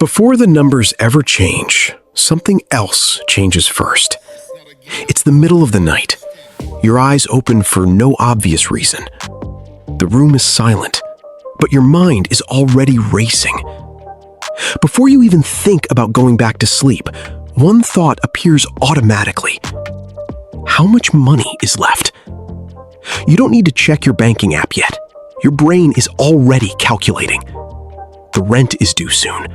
Before the numbers ever change, something else changes first. It's the middle of the night. Your eyes open for no obvious reason. The room is silent, but your mind is already racing. Before you even think about going back to sleep, one thought appears automatically. How much money is left? You don't need to check your banking app yet. Your brain is already calculating. The rent is due soon.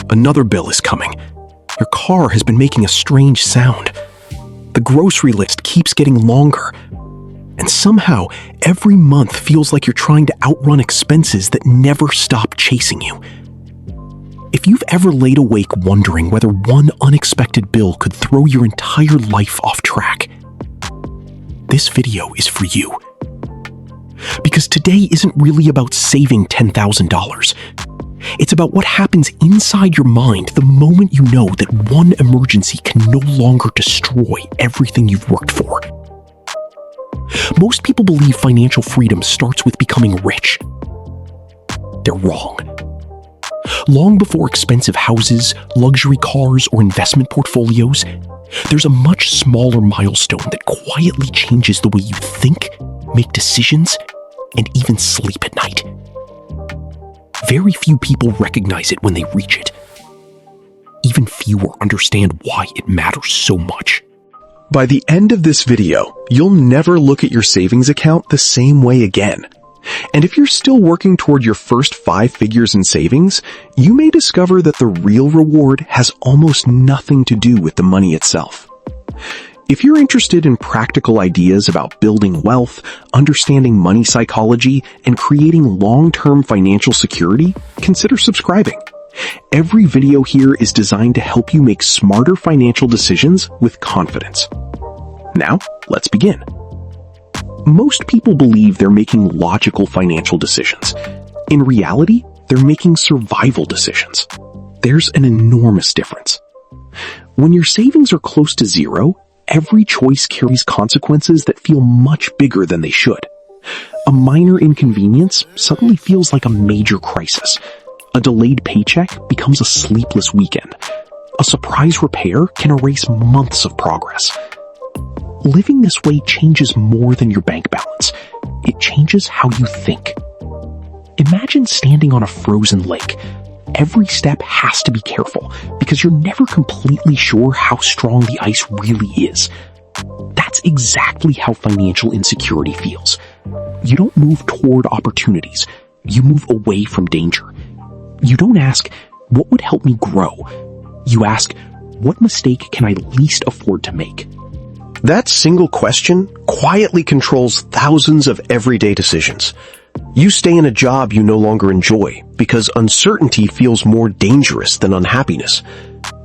Another bill is coming. Your car has been making a strange sound. The grocery list keeps getting longer. And somehow, every month feels like you're trying to outrun expenses that never stop chasing you. If you've ever laid awake wondering whether one unexpected bill could throw your entire life off track, this video is for you. Because today isn't really about saving $10,000. It's about what happens inside your mind the moment you know that one emergency can no longer destroy everything you've worked for. Most people believe financial freedom starts with becoming rich. They're wrong. Long before expensive houses, luxury cars, or investment portfolios, there's a much smaller milestone that quietly changes the way you think, make decisions, and even sleep at night. Very few people recognize it when they reach it. Even fewer understand why it matters so much. By the end of this video, you'll never look at your savings account the same way again. And if you're still working toward your first 5 figures in savings, you may discover that the real reward has almost nothing to do with the money itself. If you're interested in practical ideas about building wealth, understanding money psychology, and creating long-term financial security, consider subscribing. Every video here is designed to help you make smarter financial decisions with confidence. Now, let's begin. Most people believe they're making logical financial decisions. In reality, they're making survival decisions. There's an enormous difference. When your savings are close to zero, every choice carries consequences that feel much bigger than they should. A minor inconvenience suddenly feels like a major crisis. A delayed paycheck becomes a sleepless weekend. A surprise repair can erase months of progress. Living this way changes more than your bank balance. It changes how you think. Imagine standing on a frozen lake. Every step has to be careful because you're never completely sure how strong the ice really is. That's exactly how financial insecurity feels. You don't move toward opportunities. You move away from danger. You don't ask, what would help me grow? You ask, what mistake can I least afford to make? That single question quietly controls thousands of everyday decisions. You stay in a job you no longer enjoy because uncertainty feels more dangerous than unhappiness.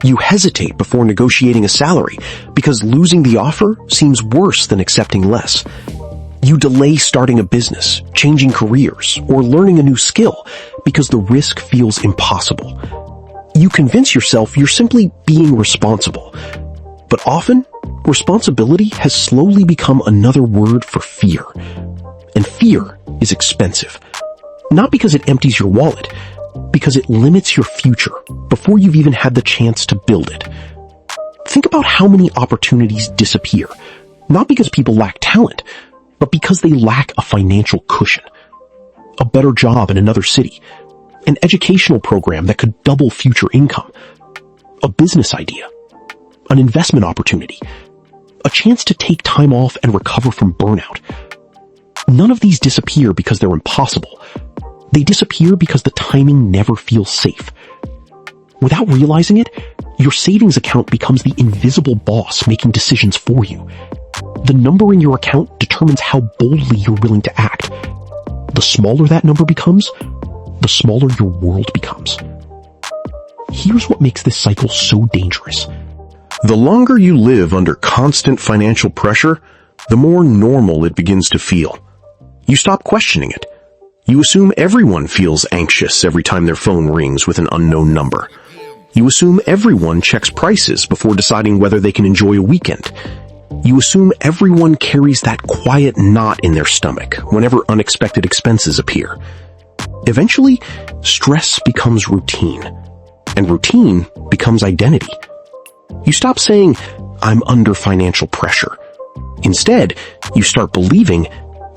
You hesitate before negotiating a salary because losing the offer seems worse than accepting less. You delay starting a business, changing careers, or learning a new skill because the risk feels impossible. You convince yourself you're simply being responsible. But often, responsibility has slowly become another word for fear. And fear is expensive. Not because it empties your wallet, because it limits your future before you've even had the chance to build it. Think about how many opportunities disappear, not because people lack talent, but because they lack a financial cushion. A better job in another city, an educational program that could double future income, a business idea, an investment opportunity, a chance to take time off and recover from burnout. None of these disappear because they're impossible. They disappear because the timing never feels safe. Without realizing it, your savings account becomes the invisible boss making decisions for you. The number in your account determines how boldly you're willing to act. The smaller that number becomes, the smaller your world becomes. Here's what makes this cycle so dangerous. The longer you live under constant financial pressure, the more normal it begins to feel. You stop questioning it. You assume everyone feels anxious every time their phone rings with an unknown number. You assume everyone checks prices before deciding whether they can enjoy a weekend. You assume everyone carries that quiet knot in their stomach whenever unexpected expenses appear. Eventually, stress becomes routine. and routine becomes identity. You stop saying, "I'm under financial pressure." Instead, you start believing,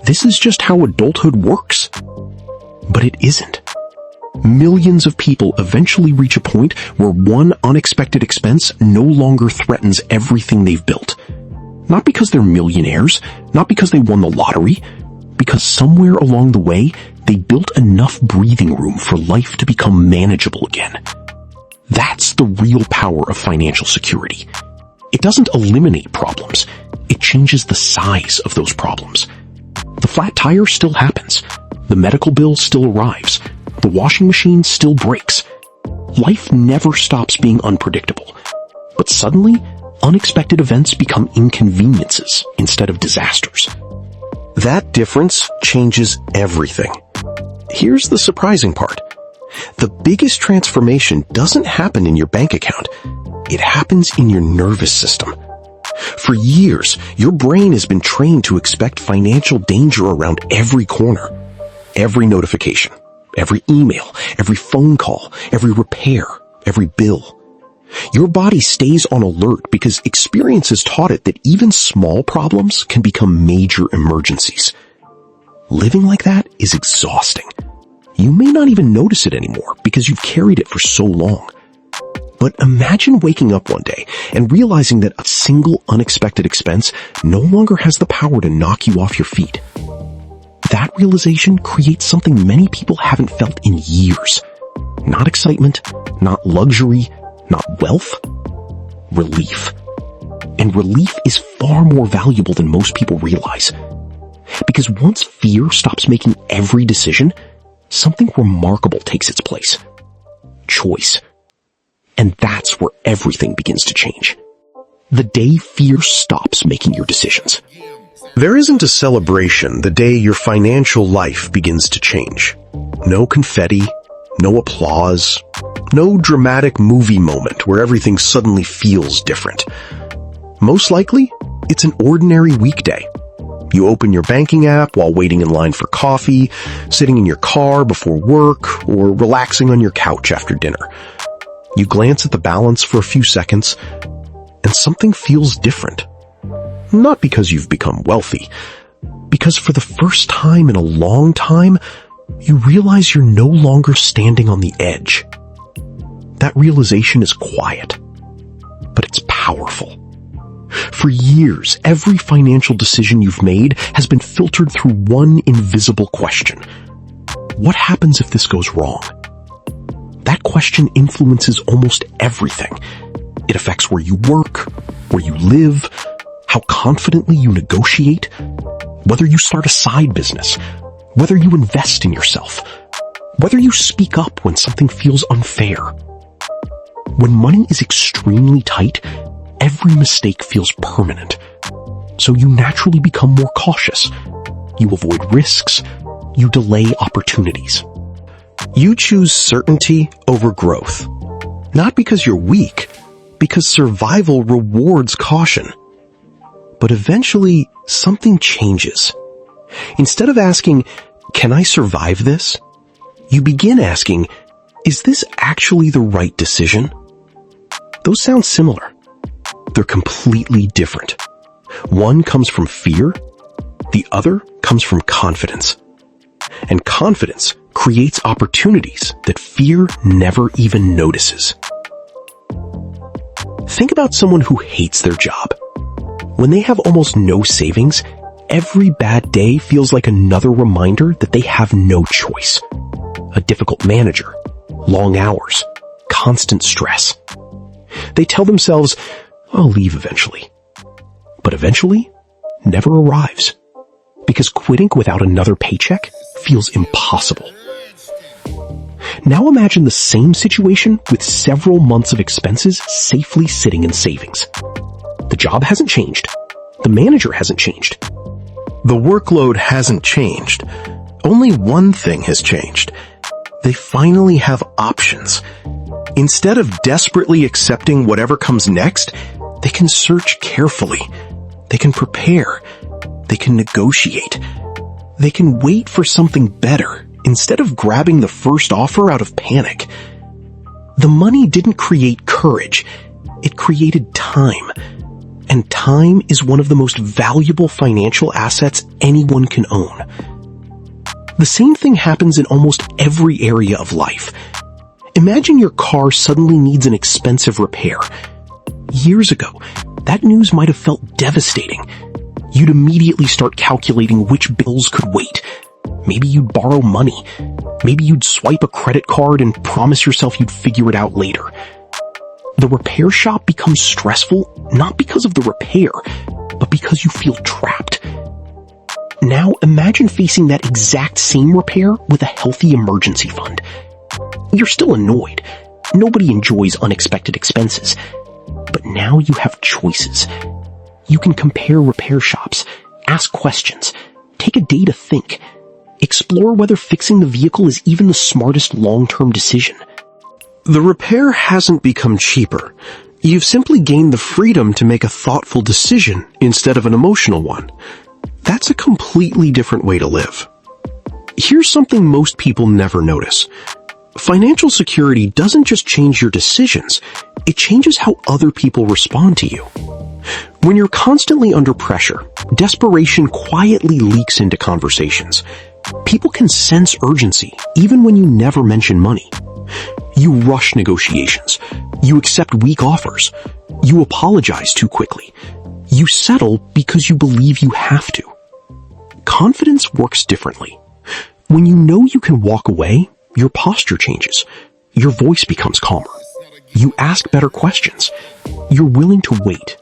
"This is just how adulthood works." But it isn't. Millions of people eventually reach a point where one unexpected expense no longer threatens everything they've built. Not because they're millionaires, not because they won the lottery, because somewhere along the way, they built enough breathing room for life to become manageable again. That's the real power of financial security. It doesn't eliminate problems. It changes the size of those problems. The flat tire still happens. The medical bill still arrives. The washing machine still breaks. Life never stops being unpredictable. But suddenly, unexpected events become inconveniences instead of disasters. That difference changes everything. Here's the surprising part. The biggest transformation doesn't happen in your bank account. It happens in your nervous system. For years, your brain has been trained to expect financial danger around every corner. Every notification, every email, every phone call, every repair, every bill. Your body stays on alert because experience has taught it that even small problems can become major emergencies. Living like that is exhausting. You may not even notice it anymore because you've carried it for so long. But imagine waking up one day and realizing that a single unexpected expense no longer has the power to knock you off your feet. That realization creates something many people haven't felt in years. Not excitement, not luxury, not wealth. Relief. And relief is far more valuable than most people realize. Because once fear stops making every decision, something remarkable takes its place. Choice. And that's where everything begins to change. The day fear stops making your decisions. There isn't a celebration the day your financial life begins to change. No confetti, no applause, no dramatic movie moment where everything suddenly feels different. Most likely, it's an ordinary weekday. You open your banking app while waiting in line for coffee, sitting in your car before work, or relaxing on your couch after dinner. You glance at the balance for a few seconds, and something feels different. Not because you've become wealthy, because for the first time in a long time, you realize you're no longer standing on the edge. That realization is quiet, but it's powerful. For years, every financial decision you've made has been filtered through one invisible question. What happens if this goes wrong? That question influences almost everything. It affects where you work, where you live, how confidently you negotiate, whether you start a side business, whether you invest in yourself, whether you speak up when something feels unfair. When money is extremely tight, every mistake feels permanent. So you naturally become more cautious. You avoid risks. You delay opportunities. You choose certainty over growth. Not because you're weak, because survival rewards caution. But eventually, something changes. Instead of asking, "Can I survive this?" you begin asking, "Is this actually the right decision?" Those sound similar. They're completely different. One comes from fear, the other comes from confidence. And confidence creates opportunities that fear never even notices. Think about someone who hates their job. When they have almost no savings, every bad day feels like another reminder that they have no choice. A difficult manager, long hours, constant stress. They tell themselves, "I'll leave eventually." But eventually never arrives, because quitting without another paycheck feels impossible. Now imagine the same situation with several months of expenses safely sitting in savings. The job hasn't changed. The manager hasn't changed. The workload hasn't changed. Only one thing has changed. They finally have options. Instead of desperately accepting whatever comes next, they can search carefully. They can prepare. They can negotiate. They can wait for something better instead of grabbing the first offer out of panic. The money didn't create courage. It created time. And time is one of the most valuable financial assets anyone can own. The same thing happens in almost every area of life. Imagine your car suddenly needs an expensive repair. Years ago, that news might have felt devastating. You'd immediately start calculating which bills could wait. Maybe you'd borrow money. Maybe you'd swipe a credit card and promise yourself you'd figure it out later. The repair shop becomes stressful not because of the repair, but because you feel trapped. Now imagine facing that exact same repair with a healthy emergency fund. You're still annoyed. Nobody enjoys unexpected expenses. But now you have choices. You can compare repair shops, ask questions, take a day to think, explore whether fixing the vehicle is even the smartest long-term decision. The repair hasn't become cheaper. You've simply gained the freedom to make a thoughtful decision instead of an emotional one. That's a completely different way to live. Here's something most people never notice. Financial security doesn't just change your decisions, it changes how other people respond to you. When you're constantly under pressure, desperation quietly leaks into conversations. People can sense urgency, even when you never mention money. You rush negotiations. You accept weak offers. You apologize too quickly. You settle because you believe you have to. Confidence works differently. When you know you can walk away, your posture changes. Your voice becomes calmer. You ask better questions. You're willing to wait.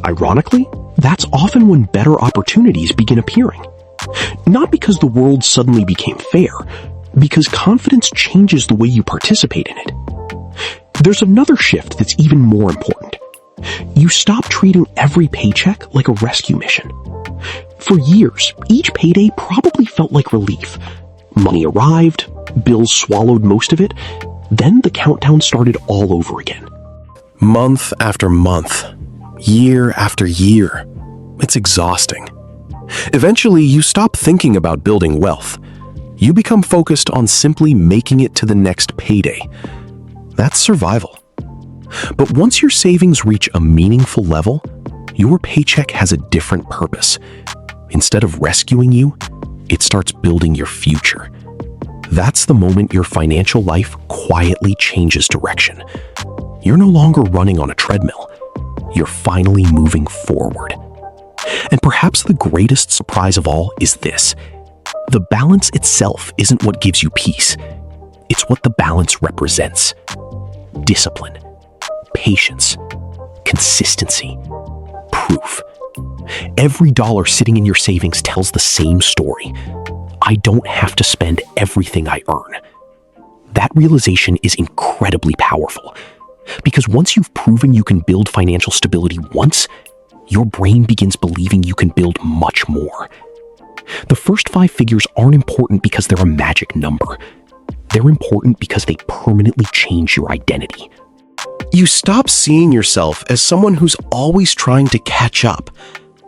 Ironically, that's often when better opportunities begin appearing. Not because the world suddenly became fair, because confidence changes the way you participate in it. There's another shift that's even more important. You stop treating every paycheck like a rescue mission. For years, each payday probably felt like relief. Money arrived, bills swallowed most of it, then the countdown started all over again. Month after month, year after year. It's exhausting. Eventually, you stop thinking about building wealth. You become focused on simply making it to the next payday. That's survival. But once your savings reach a meaningful level, your paycheck has a different purpose. Instead of rescuing you, it starts building your future. That's the moment your financial life quietly changes direction. You're no longer running on a treadmill. You're finally moving forward. And perhaps the greatest surprise of all is this. The balance itself isn't what gives you peace. It's what the balance represents. Discipline, patience, consistency, proof. Every dollar sitting in your savings tells the same story. I don't have to spend everything I earn. That realization is incredibly powerful. Because once you've proven you can build financial stability once, your brain begins believing you can build much more. The first 5 figures aren't important because they're a magic number. They're important because they permanently change your identity. You stop seeing yourself as someone who's always trying to catch up.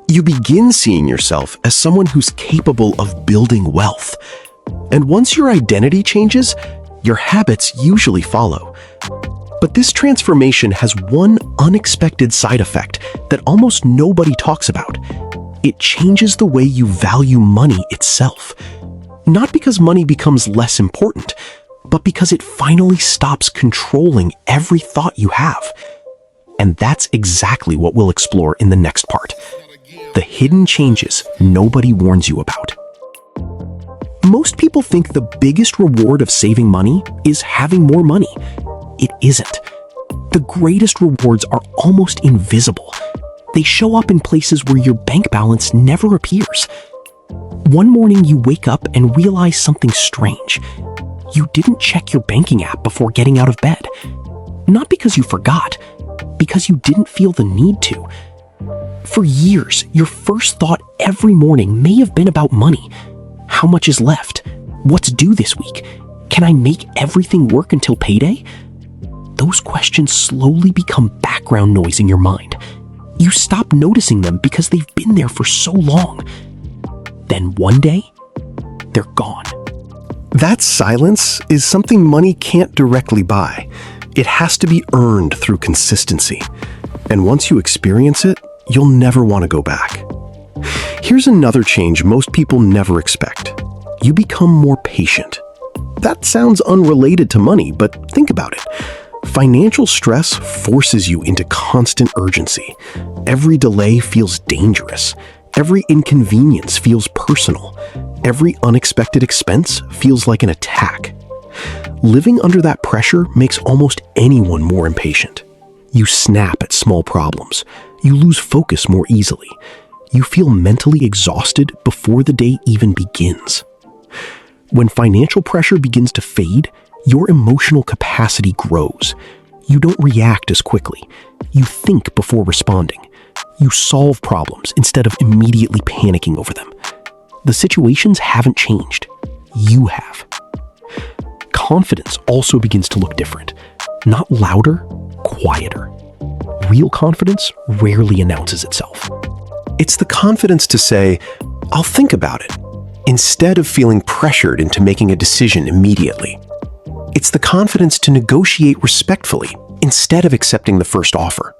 You begin seeing yourself as someone who's capable of building wealth. And once your identity changes, your habits usually follow. But this transformation has one unexpected side effect that almost nobody talks about. It changes the way you value money itself. Not because money becomes less important, but because it finally stops controlling every thought you have. And that's exactly what we'll explore in the next part. The hidden changes nobody warns you about. Most people think the biggest reward of saving money is having more money. It isn't. The greatest rewards are almost invisible. They show up in places where your bank balance never appears. One morning you wake up and realize something strange. You didn't check your banking app before getting out of bed. Not because you forgot, because you didn't feel the need to. For years, your first thought every morning may have been about money. How much is left? What's due this week? Can I make everything work until payday? Those questions slowly become background noise in your mind. You stop noticing them because they've been there for so long. Then one day, they're gone. That silence is something money can't directly buy. It has to be earned through consistency. And once you experience it, you'll never want to go back. Here's another change most people never expect. You become more patient. That sounds unrelated to money, but think about it. Financial stress forces you into constant urgency. Every delay feels dangerous. Every inconvenience feels personal. Every unexpected expense feels like an attack. Living under that pressure makes almost anyone more impatient. You snap at small problems. You lose focus more easily. You feel mentally exhausted before the day even begins. When financial pressure begins to fade, your emotional capacity grows. You don't react as quickly. You think before responding. You solve problems instead of immediately panicking over them. The situations haven't changed. You have. Confidence also begins to look different. Not louder, quieter. Real confidence rarely announces itself. It's the confidence to say, "I'll think about it," instead of feeling pressured into making a decision immediately. It's the confidence to negotiate respectfully instead of accepting the first offer.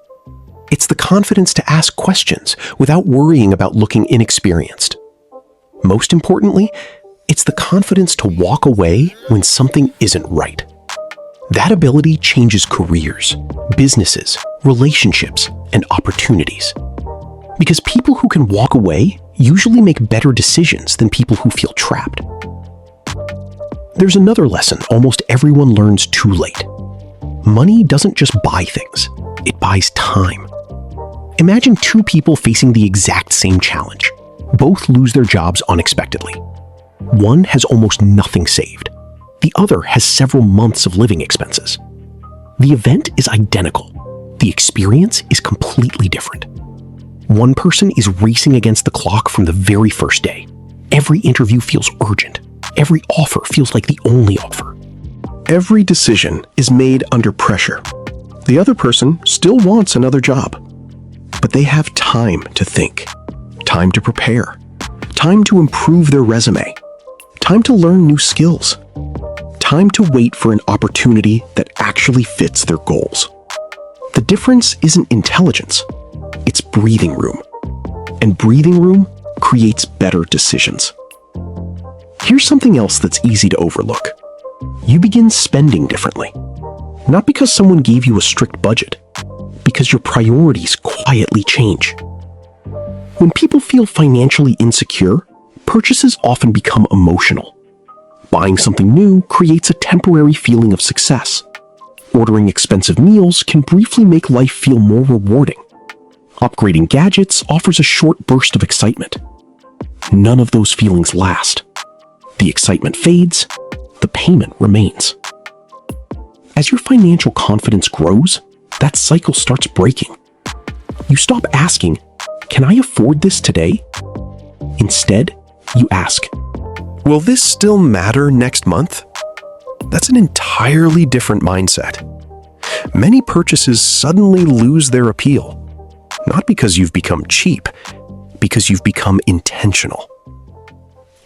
It's the confidence to ask questions without worrying about looking inexperienced. Most importantly, it's the confidence to walk away when something isn't right. That ability changes careers, businesses, relationships, and opportunities. Because people who can walk away usually make better decisions than people who feel trapped. There's another lesson almost everyone learns too late. Money doesn't just buy things, it buys time. Imagine two people facing the exact same challenge. Both lose their jobs unexpectedly. One has almost nothing saved. The other has several months of living expenses. The event is identical. The experience is completely different. One person is racing against the clock from the very first day. Every interview feels urgent. Every offer feels like the only offer. Every decision is made under pressure. The other person still wants another job. But they have time to think, time to prepare, time to improve their resume, time to learn new skills, time to wait for an opportunity that actually fits their goals. The difference isn't intelligence, it's breathing room. And breathing room creates better decisions. Here's something else that's easy to overlook. You begin spending differently. Not because someone gave you a strict budget, because your priorities quietly change. When people feel financially insecure, purchases often become emotional. Buying something new creates a temporary feeling of success. Ordering expensive meals can briefly make life feel more rewarding. Upgrading gadgets offers a short burst of excitement. None of those feelings last. The excitement fades, the payment remains. As your financial confidence grows, that cycle starts breaking. You stop asking, "Can I afford this today?" Instead, you ask, "Will this still matter next month?" That's an entirely different mindset. Many purchases suddenly lose their appeal. Not because you've become cheap, because you've become intentional.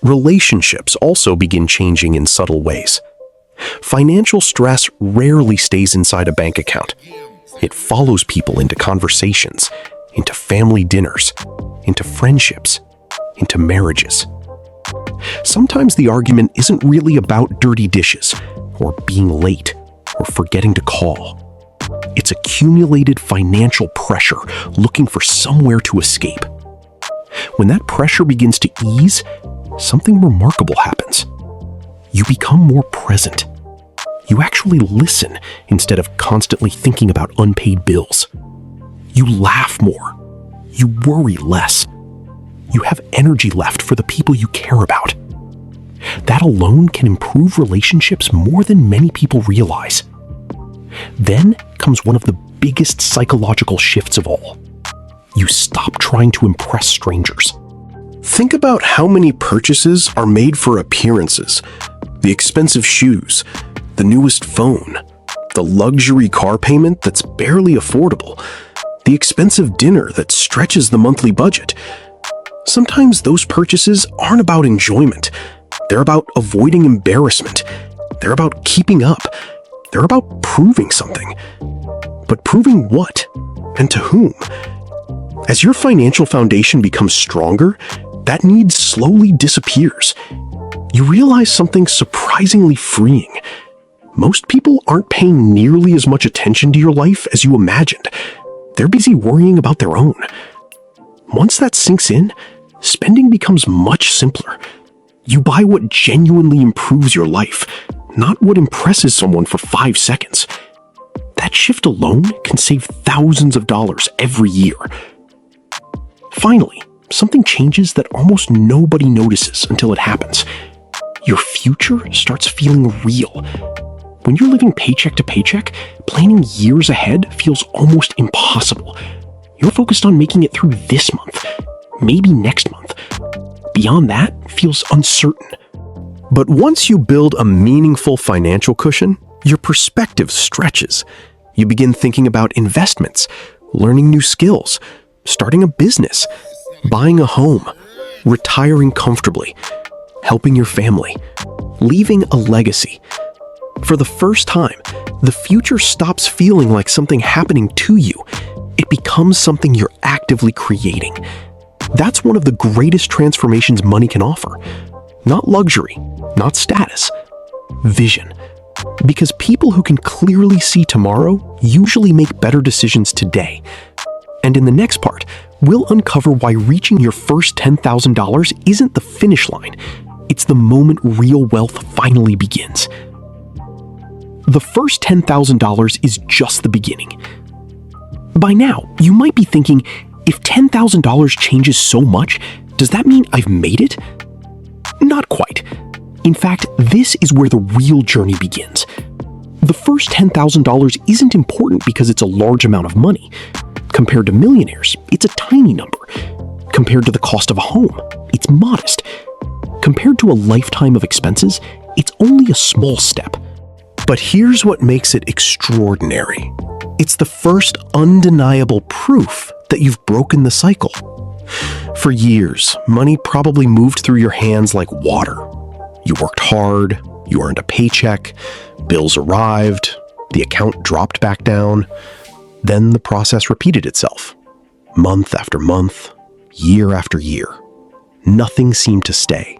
Relationships also begin changing in subtle ways. Financial stress rarely stays inside a bank account. It follows people into conversations, into family dinners, into friendships, into marriages. Sometimes the argument isn't really about dirty dishes, or being late, or forgetting to call. It's accumulated financial pressure looking for somewhere to escape. When that pressure begins to ease, something remarkable happens. You become more present. You actually listen instead of constantly thinking about unpaid bills. You laugh more. You worry less. You have energy left for the people you care about. That alone can improve relationships more than many people realize. Then comes one of the biggest psychological shifts of all. You stop trying to impress strangers. Think about how many purchases are made for appearances. The expensive shoes, the newest phone, the luxury car payment that's barely affordable, the expensive dinner that stretches the monthly budget. Sometimes those purchases aren't about enjoyment. They're about avoiding embarrassment. They're about keeping up. They're about proving something. But proving what? And to whom? As your financial foundation becomes stronger, that need slowly disappears. You realize something surprisingly freeing. Most people aren't paying nearly as much attention to your life as you imagined. They're busy worrying about their own. Once that sinks in, spending becomes much simpler. You buy what genuinely improves your life, not what impresses someone for 5 seconds. That shift alone can save thousands of dollars every year. Finally, something changes that almost nobody notices until it happens. Your future starts feeling real. When you're living paycheck to paycheck, planning years ahead feels almost impossible. You're focused on making it through this month, maybe next month. Beyond that feels uncertain. But once you build a meaningful financial cushion, your perspective stretches. You begin thinking about investments, learning new skills, starting a business, buying a home, retiring comfortably, helping your family, leaving a legacy. For the first time, the future stops feeling like something happening to you. It becomes something you're actively creating. That's one of the greatest transformations money can offer. Not luxury, not status, vision. Because people who can clearly see tomorrow usually make better decisions today. And in the next part, we'll uncover why reaching your first $10,000 isn't the finish line. It's the moment real wealth finally begins. The first $10,000 is just the beginning. By now, you might be thinking, if $10,000 changes so much, does that mean I've made it? Not quite. In fact, this is where the real journey begins. The first $10,000 isn't important because it's a large amount of money. Compared to millionaires, it's a tiny number. Compared to the cost of a home, it's modest. Compared to a lifetime of expenses, it's only a small step. But here's what makes it extraordinary. It's the first undeniable proof that you've broken the cycle. For years, money probably moved through your hands like water. You worked hard, you earned a paycheck, bills arrived, the account dropped back down. Then the process repeated itself. Month after month, year after year. Nothing seemed to stay.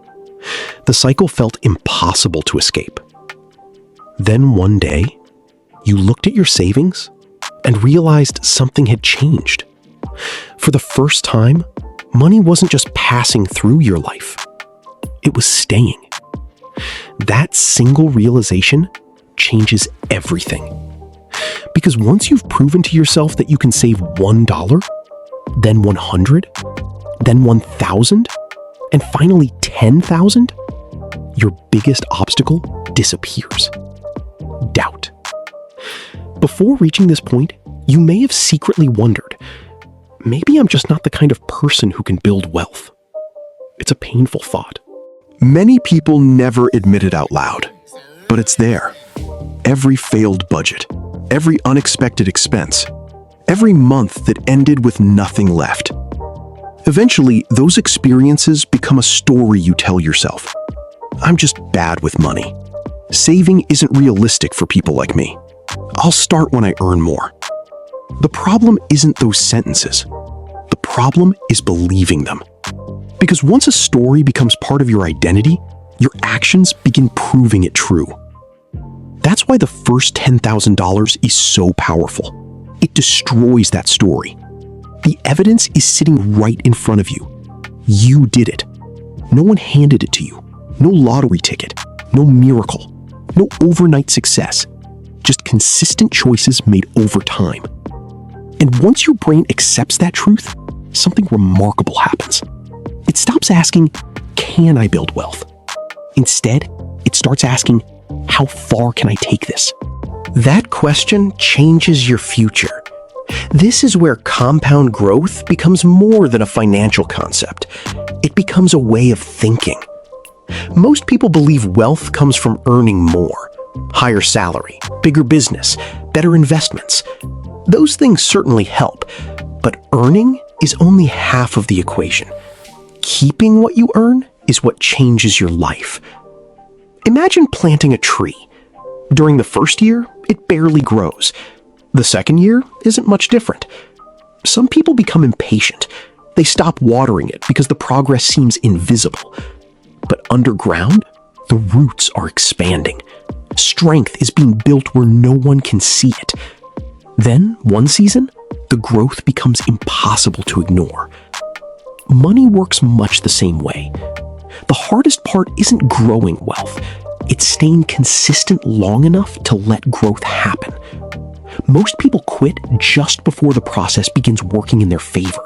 The cycle felt impossible to escape. Then one day, you looked at your savings and realized something had changed. For the first time, money wasn't just passing through your life. It was staying. That single realization changes everything. Because once you've proven to yourself that you can save $1, then 100, then 1,000, and finally 10,000, your biggest obstacle disappears. Doubt. Before reaching this point, you may have secretly wondered, maybe I'm just not the kind of person who can build wealth. It's a painful thought. Many people never admit it out loud, but it's there. Every failed budget, every unexpected expense, every month that ended with nothing left. Eventually, those experiences become a story you tell yourself. I'm just bad with money. Saving isn't realistic for people like me. I'll start when I earn more. The problem isn't those sentences. The problem is believing them. Because once a story becomes part of your identity, your actions begin proving it true. That's why the first $10,000 is so powerful. It destroys that story. The evidence is sitting right in front of you. You did it. No one handed it to you. No lottery ticket. No miracle. No overnight success. Just consistent choices made over time. And once your brain accepts that truth, something remarkable happens. It stops asking, can I build wealth? Instead, it starts asking, how far can I take this? That question changes your future. This is where compound growth becomes more than a financial concept. It becomes a way of thinking. Most people believe wealth comes from earning more. Higher salary, bigger business, better investments. Those things certainly help, but earning is only half of the equation. Keeping what you earn is what changes your life. Imagine planting a tree. During the first year, it barely grows. The second year isn't much different. Some people become impatient. They stop watering it because the progress seems invisible. But underground, the roots are expanding. Strength is being built where no one can see it. Then, one season, the growth becomes impossible to ignore. Money works much the same way. The hardest part isn't growing wealth. It's staying consistent long enough to let growth happen. Most people quit just before the process begins working in their favor.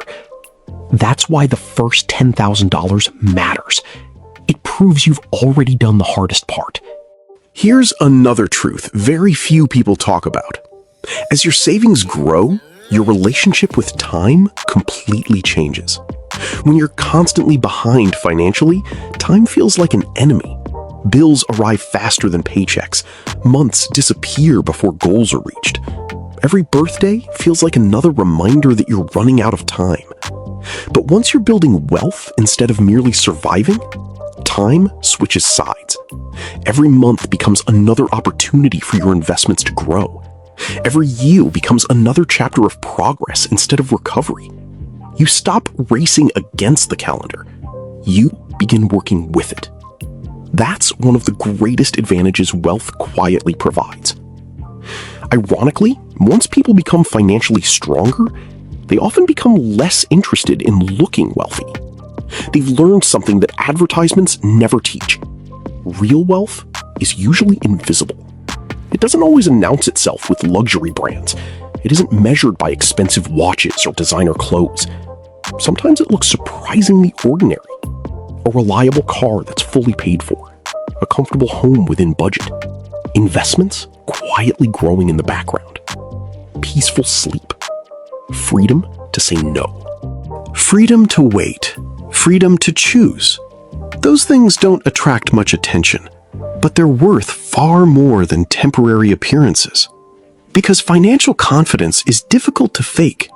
That's why the first $10,000 matters. It proves you've already done the hardest part. Here's another truth very few people talk about. As your savings grow, your relationship with time completely changes. When you're constantly behind financially, time feels like an enemy. Bills arrive faster than paychecks. Months disappear before goals are reached. Every birthday feels like another reminder that you're running out of time. But once you're building wealth instead of merely surviving, time switches sides. Every month becomes another opportunity for your investments to grow. Every yield becomes another chapter of progress instead of recovery. You stop racing against the calendar. You begin working with it. That's one of the greatest advantages wealth quietly provides. Ironically, once people become financially stronger, they often become less interested in looking wealthy. They've learned something that advertisements never teach. Real wealth is usually invisible. It doesn't always announce itself with luxury brands. It isn't measured by expensive watches or designer clothes. Sometimes it looks surprisingly ordinary. A reliable car that's fully paid for. A comfortable home within budget. Investments quietly growing in the background. Peaceful sleep. Freedom to say no. Freedom to wait. Freedom to choose. Those things don't attract much attention, but they're worth far more than temporary appearances. Because financial confidence is difficult to fake.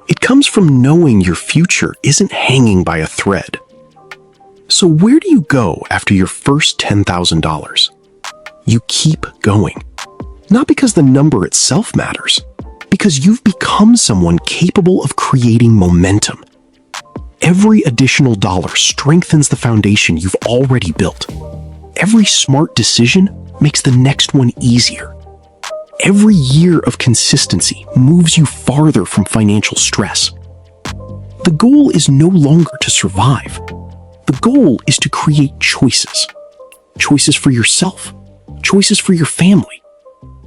It comes from knowing your future isn't hanging by a thread. So where do you go after your first $10,000? You keep going. Not because the number itself matters, because you've become someone capable of creating momentum. Every additional dollar strengthens the foundation you've already built. Every smart decision makes the next one easier. Every year of consistency moves you farther from financial stress. The goal is no longer to survive. The goal is to create choices. Choices for yourself. Choices for your family.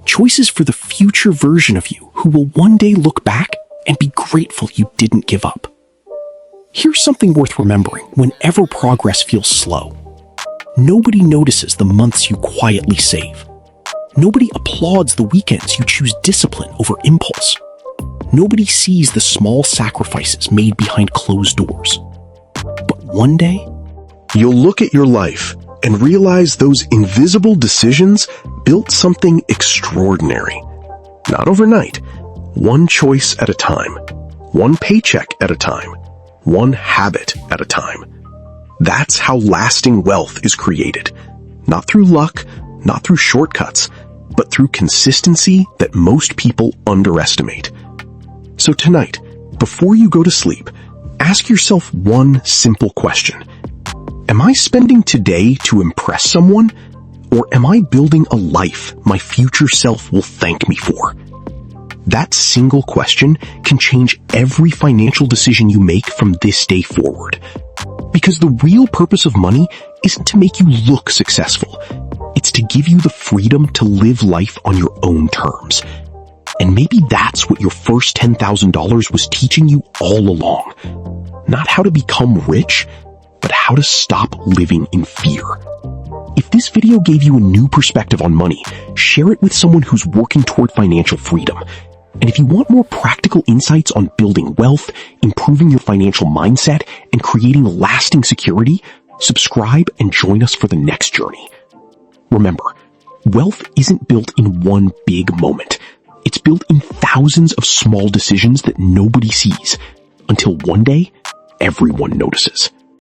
Choices for the future version of you who will one day look back and be grateful you didn't give up. Here's something worth remembering whenever progress feels slow. Nobody notices the months you quietly save. Nobody applauds the weekends you choose discipline over impulse. Nobody sees the small sacrifices made behind closed doors. But one day, you'll look at your life and realize those invisible decisions built something extraordinary. Not overnight, one choice at a time, one paycheck at a time, one habit at a time. That's how lasting wealth is created. Not through luck, not through shortcuts, but through consistency that most people underestimate. So tonight, before you go to sleep, ask yourself one simple question. Am I spending today to impress someone, or am I building a life my future self will thank me for? That single question can change every financial decision you make from this day forward. Because the real purpose of money isn't to make you look successful. It's to give you the freedom to live life on your own terms. And maybe that's what your first $10,000 was teaching you all along. Not how to become rich, but how to stop living in fear. If this video gave you a new perspective on money, share it with someone who's working toward financial freedom. And if you want more practical insights on building wealth, improving your financial mindset, and creating lasting security, subscribe and join us for the next journey. Remember, wealth isn't built in one big moment. It's built in thousands of small decisions that nobody sees, until one day, everyone notices.